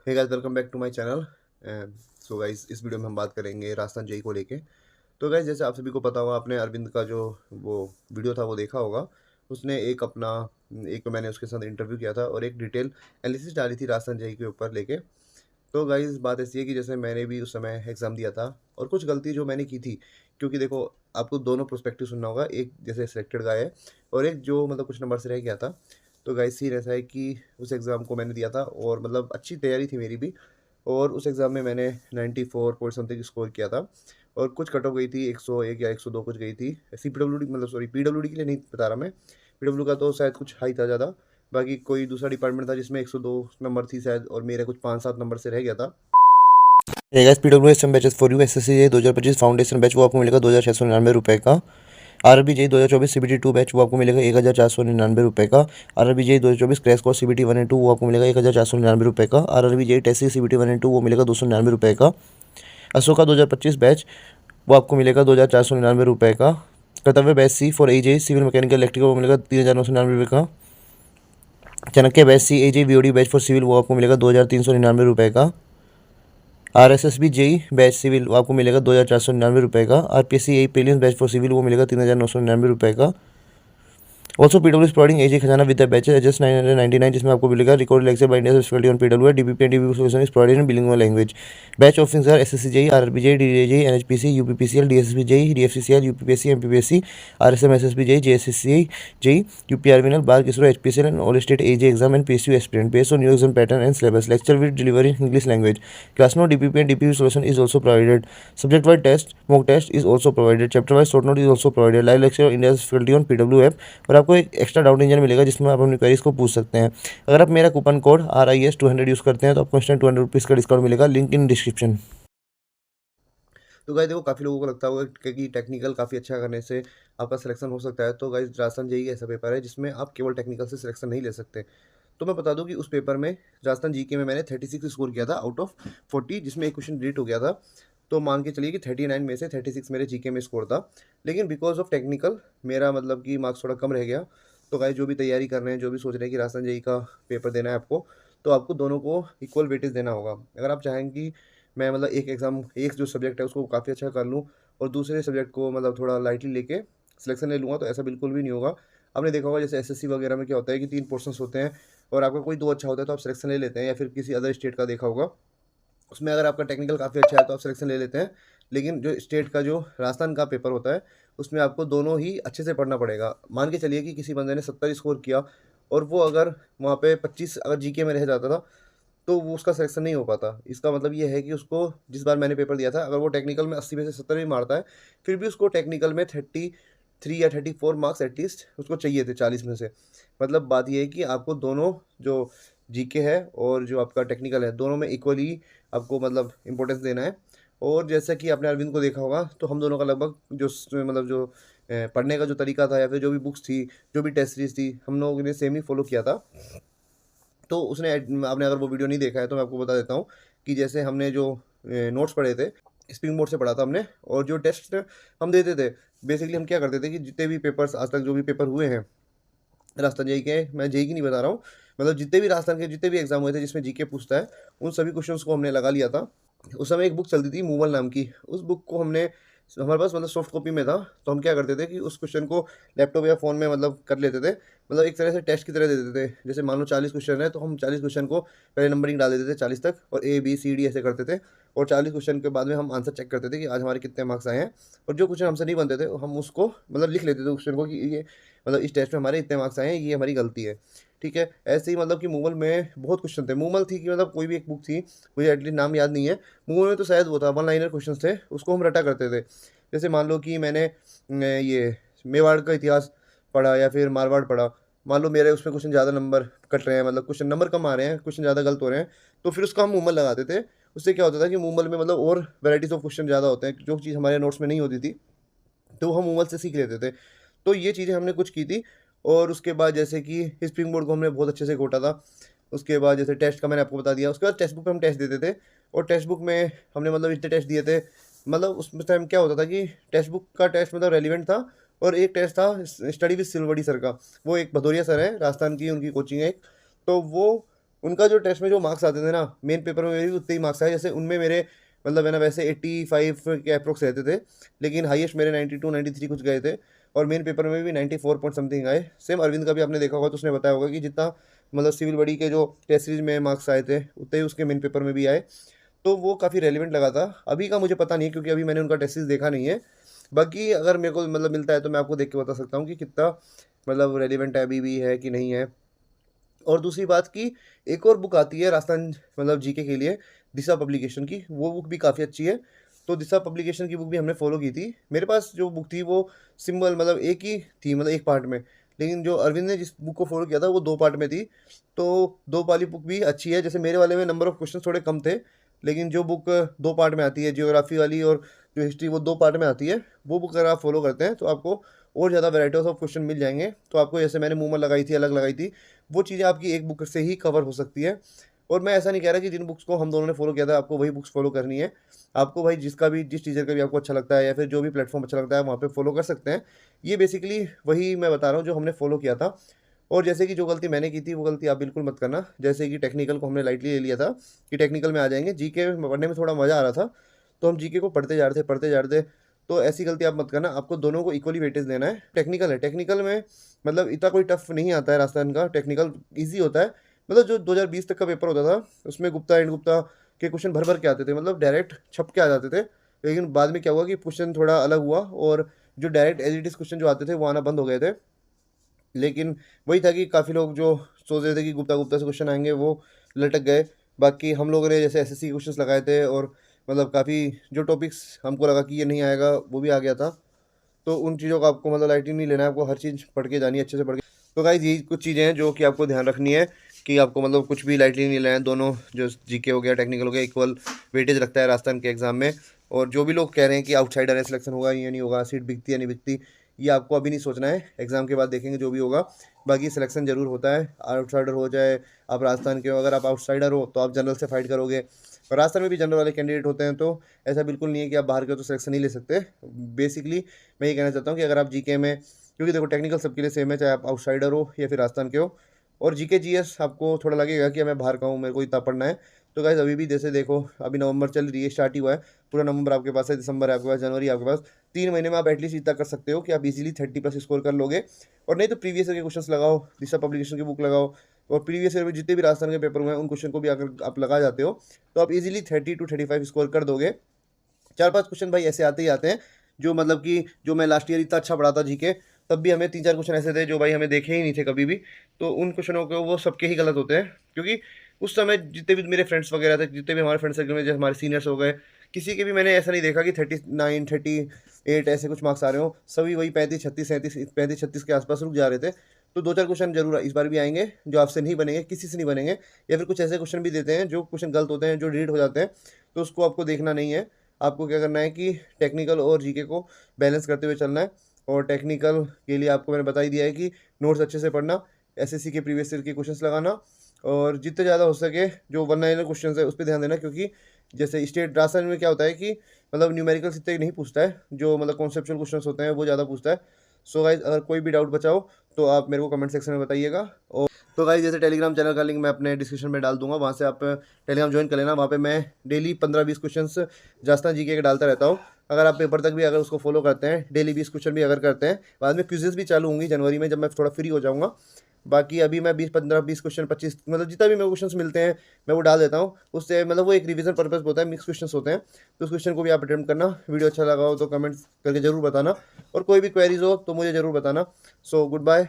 Hey guys, welcome back to my channel. So guys, इस video में हम बात करेंगे राजस्थान जेईई को लेके। तो गाइस, जैसे आप सभी को पता होगा, आपने अरविंद का जो वो वीडियो था वो देखा होगा। उसने एक तो मैंने उसके साथ इंटरव्यू किया था और एक डिटेल एनालिसिस डाली थी राजस्थान जेईई के ऊपर लेके। तो गाइस, बात ऐसी है कि जैसे मैंने भी उस समय एग्ज़ाम दिया था और कुछ गलती जो मैंने की थी, क्योंकि देखो, आपको दोनों पर्सपेक्टिव सुनना होगा। एक जैसे सिलेक्टेड गाय है और एक जो मतलब कुछ नंबर से रह गया था। तो गाइस, सीन ऐसा है कि उस एग्ज़ाम को मैंने दिया था और मतलब अच्छी तैयारी थी मेरी भी। और उस एग्ज़ाम में मैंने 94 पॉइंट समथिंग स्कोर किया था और कुछ कट ऑफ गई थी 101 या 102 कुछ गई थी। सीपीडब्ल्यूडी मतलब सॉरी पीडब्ल्यूडी के लिए नहीं बता रहा मैं। पीडब्ल्यू का तो शायद कुछ हाई था ज़्यादा। बाकी कोई दूसरा डिपार्टमेंट था जिसमें 102 नंबर थी शायद, और मेरे कुछ 5-7 नंबर से रह गया था। S P W S M batches for you SSC 2025 foundation batch वो आपको मिलेगा 2699 का। आरबी जेई 2024 सीबीटी 2 बैच वो आपको मिलेगा 1499 का। RRB JE 2024 crash course CBT 1 and 2 वो आपको मिलेगा 1499 का। RRB JE test CBT 1 and 2 वो मिलेगा 299 का। अशोका 2025 बैच वो आपको मिलेगा 2499 का। Kartavya batch C for A J civil mechanical electrical वो मिलेगा 3999 का। Chanakya batch C A J VOD batch for civil वो आपको मिलेगा 2399 का। RSSB जेई बैच सिविल वो आपको मिलेगा 2499 का। RPSC A prelims batch for civil वो मिलेगा 3999 का। Also PW is providing AJ Khazana with the batches just 999 जिसमें आपको मिलेगा record lecture by India faculty on PW DBP and DBP solution is provided in bilingual language. Batch offerings are SSC JE RRB JE DDA JE NHPC UPPCL DSSB JE DFCCL UPPSC MPPSC RSM SSB JE JSSC JE UPRVNL BARC ISRO HPCL and all state AJ exam and PSU aspirant based on new exam pattern and syllabus lecture with delivery in English language class note DPP and DPP solution is also provided subject wise test mock test is also provided chapter wise short note is also provided live lecture India faculty on PW app और आपको एक extra doubt engine मिलेगा जिसमें आप अपनी queries को पूछ सकते हैं। अगर आप मेरा कूपन कोड RIS200 यूज़ करते हैं तो आपको इंस्टेंट 200 रुपीज़ का डिस्काउंट मिलेगा, लिंक इन डिस्क्रिप्शन। तो गाइस देखो, काफ़ी लोगों को लगता होगा कि टेक्निकल काफ़ी अच्छा करने से आपका सिलेक्शन हो सकता है। तो गाइस, राजस्थान जेईई ऐसा पेपर है जिसमें आप केवल टेक्निकल से सिलेक्शन नहीं ले सकते। तो मैं बता दूं कि उस पेपर में राजस्थान जीके में मैंने 36 स्कोर किया था आउट ऑफ 40, जिसमें एक क्वेश्चन डिलीट हो गया था। तो मान के चलिए कि 39 में से 36 मेरे जीके में स्कोर था। लेकिन बिकॉज ऑफ टेक्निकल मेरा मतलब कि मार्क्स थोड़ा कम रह गया। तो गाइस, जो भी तैयारी कर रहे हैं, जो भी सोच रहे हैं कि राजस्थान जेईई का पेपर देना है आपको, तो आपको दोनों को इक्वल वेटेज देना होगा। अगर आप चाहें कि मैं मतलब एक एग्ज़ाम, एक जो सब्जेक्ट है उसको काफ़ी अच्छा कर लूँ और दूसरे सब्जेक्ट को मतलब थोड़ा लाइटली लेके सिलेक्शन ले लूँगा, तो ऐसा बिल्कुल भी नहीं होगा। आपने देखा होगा जैसे एसएससी वगैरह में क्या होता है कि 3 पोर्शंस होते हैं और आपका कोई 2 अच्छा होता है तो आप सिलेक्शन ले लेते हैं, या फिर किसी अदर स्टेट का देखा होगा, उसमें अगर आपका टेक्निकल काफ़ी अच्छा है तो आप सिलेक्शन ले लेते हैं। लेकिन जो स्टेट का, जो राजस्थान का पेपर होता है, उसमें आपको दोनों ही अच्छे से पढ़ना पड़ेगा। मान के चलिए कि किसी बंदे ने 70 स्कोर किया और वो अगर वहाँ पे 25 अगर जीके में रह जाता था, तो वो उसका सिलेक्शन नहीं हो पाता। इसका मतलब ये है कि उसको, जिस बार मैंने पेपर दिया था, अगर वो टेक्निकल में 80 में से 70 भी मारता है, फिर भी उसको टेक्निकल में 33 या 34 मार्क्स एटलीस्ट उसको चाहिए थे 40 में से। मतलब बात ये है कि आपको दोनों, जो जीके है और जो आपका टेक्निकल है, दोनों में इक्वली आपको मतलब इम्पोर्टेंस देना है। और जैसा कि आपने अरविंद को देखा होगा, तो हम दोनों का लगभग मतलब जो पढ़ने का जो तरीका था, या फिर जो भी बुक्स थी, जो भी टेस्ट सीरीज थी, हम लोगों ने सेम ही फॉलो किया था। तो उसने आपने अगर वो वीडियो नहीं देखा है तो मैं आपको बता देता हूँ कि जैसे हमने जो नोट्स पढ़े थे, स्प्रिंग बोर्ड से पढ़ा था हमने, और जो टेस्ट हम देते थे, बेसिकली हम क्या करते थे कि जितने भी पेपर्स आज तक जो भी पेपर हुए हैं राजस्थान जेई के, मैं जेई की नहीं बता रहा हूँ, मतलब जितने भी राजस्थान के जितने भी एग्जाम हुए थे जिसमें जीके पूछता है, उन सभी क्वेश्चंस को हमने लगा लिया था। उस समय एक बुक चलती थी मूवल नाम की, उस बुक को हमने, हमारे पास मतलब सॉफ्ट कॉपी में था, तो हम क्या करते थे कि उस क्वेश्चन को लैपटॉप या फ़ोन में मतलब कर लेते थे। मतलब एक तरह से टेस्ट की तरह दे देते थे। जैसे मान लो 40 क्वेश्चन है तो हम 40 क्वेश्चन को पहले नंबरिंग डाल देते थे 40 तक, और A B C D ऐसे करते थे। और 40 क्वेश्चन के बाद में हम आंसर चेक करते थे कि आज हमारे कितने मार्क्स आए हैं। और जो क्वेश्चन हमसे नहीं बनते थे हम उसको मतलब लिख लेते थे क्वेश्चन को कि ये मतलब इस टेस्ट में हमारे इतने मार्क्स आए हैं, ये हमारी गलती है। ठीक है, ऐसे ही मतलब कि मूवल में बहुत क्वेश्चन थे। मूवल थी कि मतलब कोई भी एक बुक थी, मुझे एटलीस्ट नाम याद नहीं है। मूवल में तो शायद वो था, वन लाइनर क्वेश्चन थे, उसको हम रटा करते थे। जैसे मान लो कि मैंने ये मेवाड़ का इतिहास पढ़ा या फिर मारवाड़ पढ़ा, मान लो मेरे उसमें क्वेश्चन ज़्यादा नंबर कट रहे हैं, मतलब क्वेश्चन नंबर कम आ रहे हैं, क्वेश्चन ज़्यादा गलत हो रहे हैं, तो फिर उसका हम मूवल लगाते थे। उससे क्या होता था कि मूवल में मतलब और वैराइटीज़ ऑफ क्वेश्चन ज़्यादा होते हैं, जो चीज़ हमारे नोट्स में नहीं होती थी, तो हम मूवल से सीख लेते थे। तो ये चीज़ें हमने कुछ की थी। और उसके बाद जैसे कि स्प्रिंग बोर्ड को हमने बहुत अच्छे से घोटा था। उसके बाद जैसे टेस्ट का मैंने आपको बता दिया, उसके बाद टेक्स्ट बुक में हम टेस्ट देते थे। और टेक्स्ट बुक में हमने मतलब इतने टेस्ट दिए थे, मतलब उस टाइम क्या होता था कि टेक्स्ट बुक का टेस्ट मतलब रेलिवेंट था। और एक टेस्ट था स्टडी विद सिलवड़ी सर का, वो एक भदौरिया सर है राजस्थान की, उनकी कोचिंग है एक, तो वो उनका जो टेस्ट में जो मार्क्स आते थे ना, मेन पेपर में मेरे भी उतने ही मार्क्स आए, जैसे उनमें मेरे मतलब है ना वैसे 85 के अप्रोक्स रहते थे, लेकिन हाईएस्ट मेरे 92 93 कुछ गए थे, और मेन पेपर में भी 94 पॉइंट समथिंग आए। सेम अरविंद का भी आपने देखा होगा तो उसने बताया होगा कि जितना मतलब सिविल बड़ी के जो टेस्ट सीरीज में मार्क्स आए थे उतने ही उसके मेन पेपर में भी आए। तो वो काफ़ी रेलिवेंट लगा था। अभी का मुझे पता नहीं है क्योंकि अभी मैंने उनका टेस्ट सीरीज देखा नहीं है। बाकी अगर मेरे को मतलब मिलता है तो मैं आपको देख के बता सकता हूँ कि कितना मतलब रेलिवेंट है, अभी भी है कि नहीं है। और दूसरी बात कि एक और बुक आती है राजस्थान मतलब जीके के लिए, दिशा पब्लिकेशन की, वो बुक भी काफ़ी अच्छी है। तो दिशा पब्लिकेशन की बुक भी हमने फॉलो की थी। मेरे पास जो बुक थी वो सिंबल मतलब एक ही थी, मतलब एक पार्ट में, लेकिन जो अरविंद ने जिस बुक को फॉलो किया था वो दो पार्ट में थी। तो दो वाली बुक भी अच्छी है। जैसे मेरे वाले में नंबर ऑफ क्वेश्चन थोड़े कम थे, लेकिन जो बुक दो पार्ट में आती है जियोग्राफी वाली और जो हिस्ट्री, वो दो पार्ट में आती है, वो बुक अगर आप फॉलो करते हैं तो आपको और ज़्यादा वेराइटीज ऑफ क्वेश्चन मिल जाएंगे। तो आपको जैसे मैंने मुंह में लगाई थी, अलग लगाई थी, वो चीज़ें आपकी एक बुक से ही कवर हो सकती है। और मैं ऐसा नहीं कह रहा कि जिन बुक्स को हम दोनों ने फॉलो किया था आपको वही बुक्स फॉलो करनी है। आपको भाई जिसका भी, जिस टीचर का भी आपको अच्छा लगता है या फिर जो भी प्लेटफॉर्म अच्छा लगता है वहाँ पे फॉलो कर सकते हैं। ये बेसिकली वही मैं बता रहा हूँ जो हमने फॉलो किया था। और जैसे कि जो गलती मैंने की थी वो गलती आप बिल्कुल मत करना। जैसे कि टेक्निकल को हमने लाइटली ले लिया था कि टेक्निकल में आ जाएंगे, जीके पढ़ने में थोड़ा मज़ा आ रहा था तो हम जीके को पढ़ते जा रहे थे। तो ऐसी गलती आप मत करना, आपको दोनों को इक्वली वेटेज देना है। टेक्निकल है, टेक्निकल में मतलब इतना कोई टफ नहीं आता है राजस्थान का, टेक्निकल ईजी होता है। मतलब जो 2020 तक का पेपर होता था उसमें गुप्ता एंड गुप्ता के क्वेश्चन भर भर के आते थे, मतलब डायरेक्ट छप के आ जाते थे। लेकिन बाद में क्या हुआ कि क्वेश्चन थोड़ा अलग हुआ और जो direct as it is question जो आते थे वो आना बंद हो गए थे। लेकिन वही था कि काफ़ी लोग जो सोच रहे थे कि गुप्ता गुप्ता से क्वेश्चन आएंगे वो लटक गए। बाकी हम लोगों ने जैसे एसएससी के क्वेश्चंस लगाए थे और मतलब काफ़ी जो टॉपिक्स हमको लगा कि ये नहीं आएगा वो भी आ गया था। तो उन चीज़ों का आपको मतलब लाइटली नहीं लेना है, आपको हर चीज़ पढ़ के जानी है, अच्छे से पढ़ के। तो गाइज यही कुछ चीज़ें हैं जो कि आपको ध्यान रखनी है कि आपको मतलब कुछ भी लाइटली नहीं लेना है। दोनों जो जीके हो गया टेक्निकल हो गया इक्वल वेटेज रखता है राजस्थान के एग्जाम में। और जो भी लोग कह रहे हैं कि आउटसाइडर है, सिलेक्शन होगा या नहीं होगा, सीट बिकती है नहीं बिकती, ये आपको अभी नहीं सोचना है, एग्जाम के बाद देखेंगे जो भी होगा। बाकी सिलेक्शन जरूर होता है, आउटसाइडर हो जाए, आप राजस्थान के हो, अगर आप आउटसाइडर हो तो आप जनरल से फाइट करोगे। और राजस्थान में भी जनरल वाले कैंडिडेट होते हैं, तो ऐसा बिल्कुल नहीं है कि आप बाहर के हो तो सिलेक्शन नहीं ले सकते। बेसिकली मैं ये कहना चाहता हूँ कि अगर आप जीके में, क्योंकि देखो टेक्निकल सबके लिए सेम है, चाहे आप आउटसाइडर हो या फिर राजस्थान के हो। और जीके जीएस आपको थोड़ा लगेगा कि मैं बाहर का हूँ, मेरे को इतना पढ़ना है। तो गाइज अभी भी जैसे देखो, अभी नवंबर चल रही है, स्टार्ट ही हुआ है, पूरा नवंबर आपके पास है, दिसंबर है आपके पास, जनवरी आपके पास, 3 महीने में आप एटलीस्ट इतना कर सकते हो कि आप इजीली 30+ स्कोर कर लोगे। और नहीं तो प्रीवियस ईयर के क्वेश्चंस लगाओ, दिशा पब्लिकेशन की बुक लगाओ, और प्रीवियस ईयर में जितने भी राजस्थान के पेपर हुए हैं उन क्वेश्चन को भी अगर आप लगा जाते हो तो आप इजीली 30 to 35 स्कोर कर दोगे। 4-5 क्वेश्चन भाई ऐसे आते ही आते हैं जो मतलब कि जो मैं लास्ट ईयर इतना अच्छा पढ़ाता जीके, तब भी हमें 3-4 क्वेश्चन ऐसे थे जो भाई हमें देखे ही नहीं थे कभी भी। तो उन क्वेश्चनों को वो सबके ही गलत होते हैं, क्योंकि उस समय जितने भी मेरे फ्रेंड्स वगैरह थे, जितने भी हमारे फ्रेंड सर्कल में, जैसे हमारे सीनियर्स हो गए, किसी के भी मैंने ऐसा नहीं देखा कि 39 38 ऐसे कुछ मार्क्स आ रहे हो। सभी वही 35 36 37 35 36 के आसपास रुक जा रहे थे। तो 2-4 क्वेश्चन जरूर इस बार भी आएंगे जो आपसे नहीं बनेंगे, किसी से नहीं बनेंगे, या फिर कुछ ऐसे क्वेश्चन भी देते हैं जो क्वेश्चन गलत होते हैं, जो डिलीट हो जाते हैं। तो उसको आपको देखना नहीं है। आपको क्या करना है कि टेक्निकल और जीके को बैलेंस करते हुए चलना है। और टेक्निकल के लिए आपको मैंने बता ही दिया है कि नोट्स अच्छे से पढ़ना, एसएससी के प्रीवियस ईयर के क्वेश्चंस लगाना, और जितने ज़्यादा हो सके जो वन लाइनर क्वेश्चंस है उस पर ध्यान देना। क्योंकि जैसे स्टेट राजस्थान में क्या होता है कि मतलब न्यूमेरिकल्स इतने नहीं पूछता है, जो मतलब कॉन्सेप्चुअल क्वेश्चंस होते हैं वो ज़्यादा पूछता है। सो गाइज अगर कोई भी डाउट बचा हो तो आप मेरे को कमेंट सेक्शन में बताइएगा। और तो गाइज जैसे टेलीग्राम चैनल का लिंक मैं अपने डिस्क्रिप्शन में डाल दूंगा, वहाँ से आप टेलीग्राम ज्वाइन कर लेना। वहाँ पे मैं डेली 15-20 क्वेश्चंस राजस्थान जीके के डालता रहता हूँ। अगर आप पेपर तक भी अगर उसको फॉलो करते हैं, डेली 20 क्वेश्चन भी अगर करते हैं, बाद में क्विजेस भी चालू होंगी जनवरी में जब मैं थोड़ा फ्री हो जाऊँगा। बाकी अभी मैं 20 15 20 क्वेश्चन 25 मतलब जितना भी मेरे क्वेश्चंस मिलते हैं मैं वो डाल देता हूँ। उससे मतलब वो एक रिवीजन पर्पस होता है, मिक्स क्वेश्चंस होते हैं, तो उस क्वेश्चन को भी आप अटेम्प्ट करना। वीडियो अच्छा लगा हो तो कमेंट्स करके जरूर बताना, और कोई भी क्वेरीज हो तो मुझे जरूर बताना। So good bye.